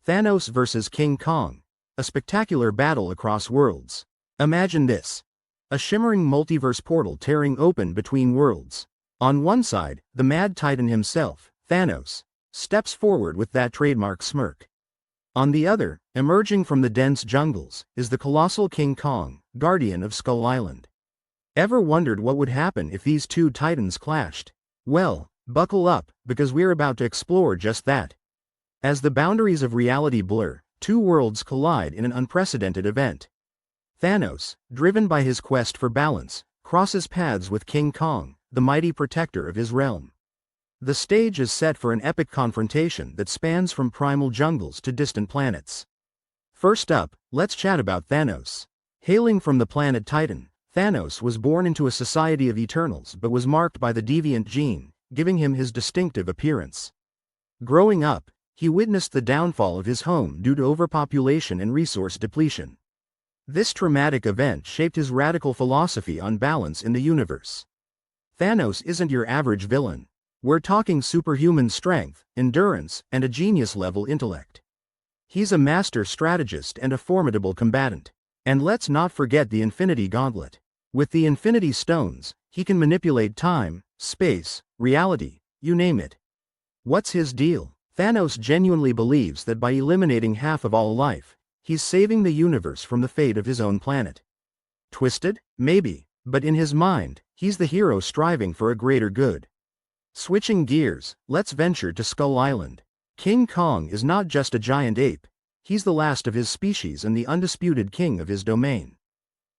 Thanos vs. King Kong. A spectacular battle across worlds. Imagine this. A shimmering multiverse portal tearing open between worlds. On one side, the Mad Titan himself, Thanos, steps forward with that trademark smirk. On the other, emerging from the dense jungles, is the colossal King Kong, guardian of Skull Island. Ever wondered what would happen if these two titans clashed? Well, buckle up, because we're about to explore just that. As the boundaries of reality blur, two worlds collide in an unprecedented event. Thanos, driven by his quest for balance, crosses paths with King Kong, the mighty protector of his realm. The stage is set for an epic confrontation that spans from primal jungles to distant planets. First up, let's chat about Thanos. Hailing from the planet Titan, Thanos was born into a society of Eternals but was marked by the deviant gene, giving him his distinctive appearance. Growing up, he witnessed the downfall of his home due to overpopulation and resource depletion. This traumatic event shaped his radical philosophy on balance in the universe. Thanos isn't your average villain. We're talking superhuman strength, endurance, and a genius-level intellect. He's a master strategist and a formidable combatant. And let's not forget the Infinity Gauntlet. With the Infinity Stones, he can manipulate time, space, reality, you name it. What's his deal? Thanos genuinely believes that by eliminating half of all life, he's saving the universe from the fate of his own planet. Twisted? Maybe, but in his mind, he's the hero striving for a greater good. Switching gears, let's venture to Skull Island. King Kong is not just a giant ape, he's the last of his species and the undisputed king of his domain.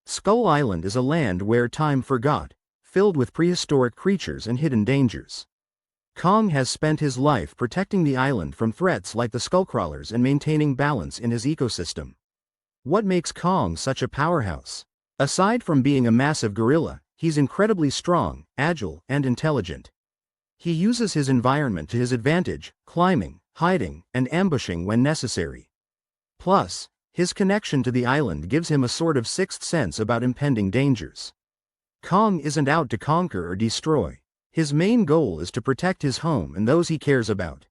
Skull Island is a land where time forgot, filled with prehistoric creatures and hidden dangers. Kong has spent his life protecting the island from threats like the skullcrawlers and maintaining balance in his ecosystem. What makes Kong such a powerhouse? Aside from being a massive gorilla, he's incredibly strong, agile, and intelligent. He uses his environment to his advantage, climbing, hiding, and ambushing when necessary. Plus, his connection to the island gives him a sort of sixth sense about impending dangers. Kong isn't out to conquer or destroy. His main goal is to protect his home and those he cares about.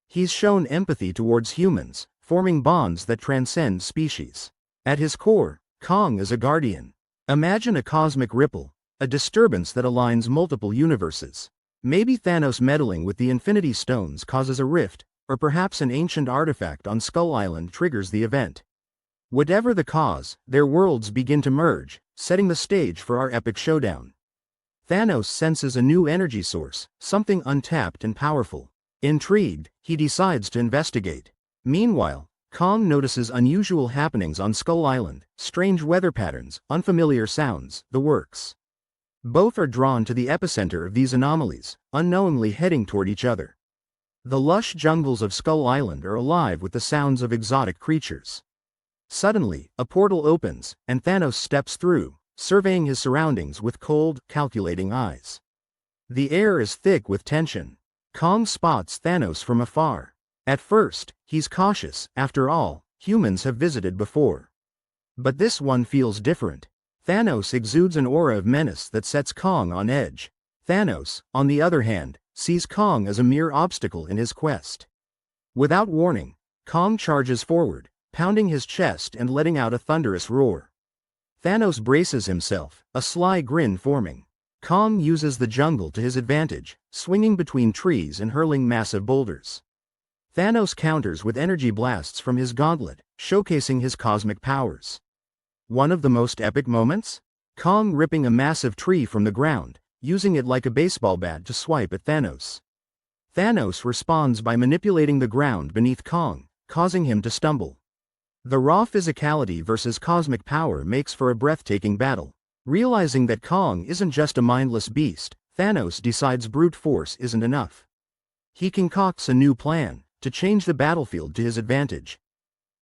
He's shown empathy towards humans, forming bonds that transcend species. At his core, Kong is a guardian. Imagine a cosmic ripple, a disturbance that aligns multiple universes. Maybe Thanos meddling with the Infinity Stones causes a rift, or perhaps an ancient artifact on Skull Island triggers the event. Whatever the cause, their worlds begin to merge, setting the stage for our epic showdown. Thanos senses a new energy source, something untapped and powerful. Intrigued, he decides to investigate. Meanwhile, Kong notices unusual happenings on Skull Island, strange weather patterns, unfamiliar sounds, the works. Both are drawn to the epicenter of these anomalies, unknowingly heading toward each other. The lush jungles of Skull Island are alive with the sounds of exotic creatures. Suddenly, a portal opens, and Thanos steps through, surveying his surroundings with cold, calculating eyes. The air is thick with tension. Kong spots Thanos from afar. At first, he's cautious, after all, humans have visited before. But this one feels different. Thanos exudes an aura of menace that sets Kong on edge. Thanos, on the other hand, sees Kong as a mere obstacle in his quest. Without warning, Kong charges forward, pounding his chest and letting out a thunderous roar. Thanos braces himself, a sly grin forming. Kong uses the jungle to his advantage, swinging between trees and hurling massive boulders. Thanos counters with energy blasts from his gauntlet, showcasing his cosmic powers. One of the most epic moments? Kong ripping a massive tree from the ground, using it like a baseball bat to swipe at Thanos. Thanos responds by manipulating the ground beneath Kong, causing him to stumble. The raw physicality versus cosmic power makes for a breathtaking battle. Realizing that Kong isn't just a mindless beast, Thanos decides brute force isn't enough. He concocts a new plan, to change the battlefield to his advantage.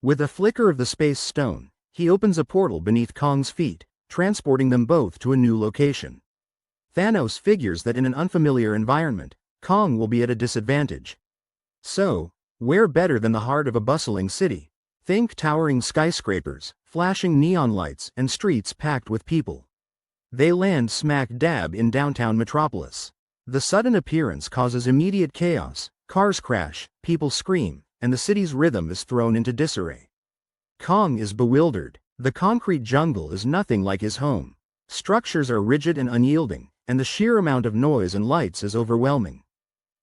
With a flicker of the space stone, he opens a portal beneath Kong's feet, transporting them both to a new location. Thanos figures that in an unfamiliar environment, Kong will be at a disadvantage. So, where better than the heart of a bustling city? Think towering skyscrapers, flashing neon lights, and streets packed with people. They land smack dab in downtown Metropolis. The sudden appearance causes immediate chaos, cars crash, people scream, and the city's rhythm is thrown into disarray. Kong is bewildered. The concrete jungle is nothing like his home. Structures are rigid and unyielding, and the sheer amount of noise and lights is overwhelming.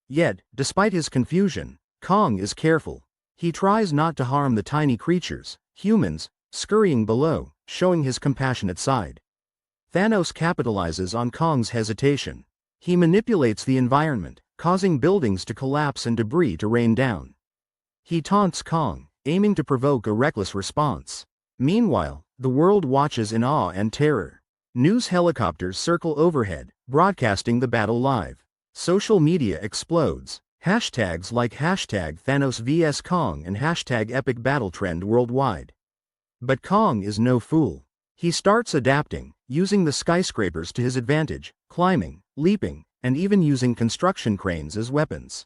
Yet, despite his confusion, Kong is careful. He tries not to harm the tiny creatures, humans, scurrying below, showing his compassionate side. Thanos capitalizes on Kong's hesitation. He manipulates the environment, causing buildings to collapse and debris to rain down. He taunts Kong, aiming to provoke a reckless response. Meanwhile, the world watches in awe and terror. News helicopters circle overhead, broadcasting the battle live. Social media explodes. Hashtags like #Thanos vs Kong and #Epic Battle trend worldwide. But Kong is no fool. He starts adapting, using the skyscrapers to his advantage, climbing, leaping, and even using construction cranes as weapons.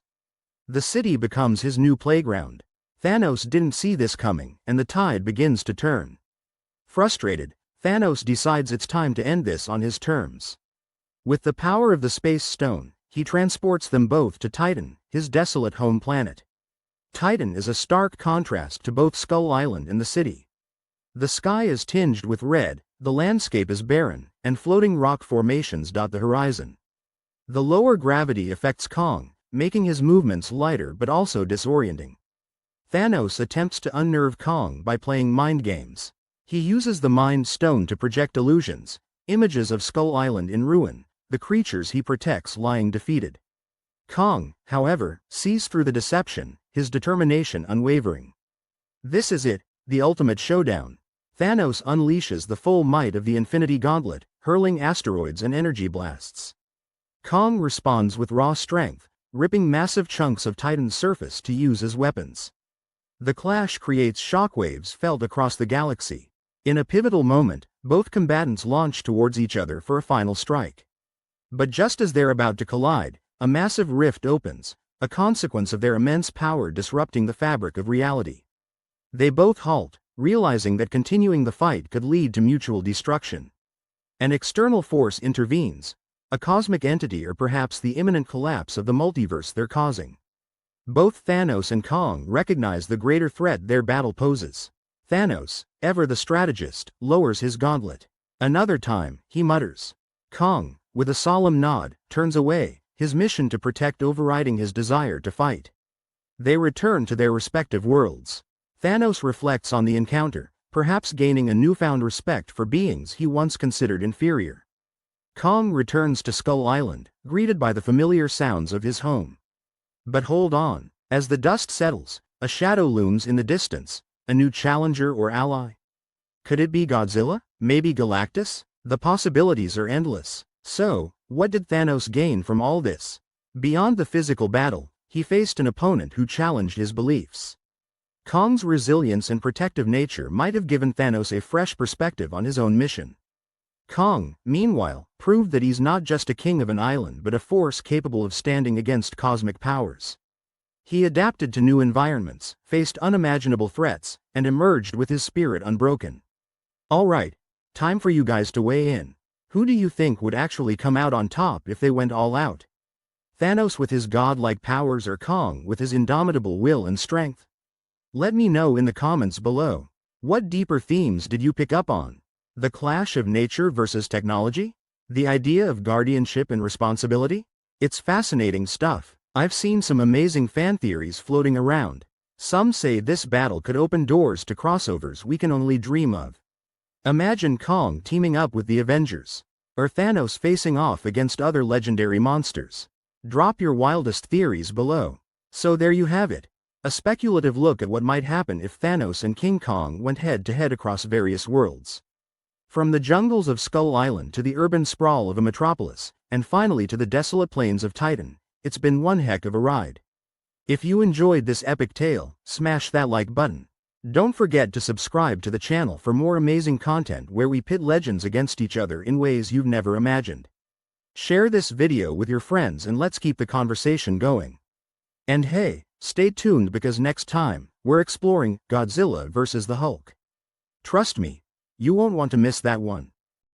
The city becomes his new playground. Thanos didn't see this coming, and the tide begins to turn. Frustrated, Thanos decides it's time to end this on his terms. With the power of the Space Stone, he transports them both to Titan, his desolate home planet. Titan is a stark contrast to both Skull Island and the city. The sky is tinged with red, the landscape is barren, and floating rock formations dot the horizon. The lower gravity affects Kong, making his movements lighter but also disorienting. Thanos attempts to unnerve Kong by playing mind games. He uses the Mind Stone to project illusions, images of Skull Island in ruin, the creatures he protects lying defeated. Kong, however, sees through the deception, his determination unwavering. This is it, the ultimate showdown. Thanos unleashes the full might of the Infinity Gauntlet, hurling asteroids and energy blasts. Kong responds with raw strength, ripping massive chunks of Titan's surface to use as weapons. The clash creates shockwaves felt across the galaxy. In a pivotal moment, both combatants launch towards each other for a final strike. But just as they're about to collide, a massive rift opens, a consequence of their immense power disrupting the fabric of reality. They both halt, realizing that continuing the fight could lead to mutual destruction. An external force intervenes, a cosmic entity or perhaps the imminent collapse of the multiverse they're causing. Both Thanos and Kong recognize the greater threat their battle poses. Thanos, ever the strategist, lowers his gauntlet. Another time, he mutters. Kong, with a solemn nod, turns away, his mission to protect overriding his desire to fight. They return to their respective worlds. Thanos reflects on the encounter, perhaps gaining a newfound respect for beings he once considered inferior. Kong returns to Skull Island, greeted by the familiar sounds of his home. But hold on, as the dust settles, a shadow looms in the distance, a new challenger or ally. Could it be Godzilla? Maybe Galactus? The possibilities are endless. So, what did Thanos gain from all this? Beyond the physical battle, he faced an opponent who challenged his beliefs. Kong's resilience and protective nature might have given Thanos a fresh perspective on his own mission. Kong, meanwhile, proved that he's not just a king of an island but a force capable of standing against cosmic powers. He adapted to new environments, faced unimaginable threats, and emerged with his spirit unbroken. Alright, time for you guys to weigh in. Who do you think would actually come out on top if they went all out? Thanos with his godlike powers or Kong with his indomitable will and strength? Let me know in the comments below. What deeper themes did you pick up on? The clash of nature versus technology? The idea of guardianship and responsibility? It's fascinating stuff. I've seen some amazing fan theories floating around. Some say this battle could open doors to crossovers we can only dream of. Imagine Kong teaming up with the Avengers, or Thanos facing off against other legendary monsters. Drop your wildest theories below. So there you have it. A speculative look at what might happen if Thanos and King Kong went head-to-head across various worlds. From the jungles of Skull Island to the urban sprawl of a metropolis, and finally to the desolate plains of Titan, it's been one heck of a ride. If you enjoyed this epic tale, smash that like button. Don't forget to subscribe to the channel for more amazing content where we pit legends against each other in ways you've never imagined. Share this video with your friends and let's keep the conversation going. And hey, stay tuned because next time, we're exploring Godzilla vs. the Hulk. Trust me, you won't want to miss that one.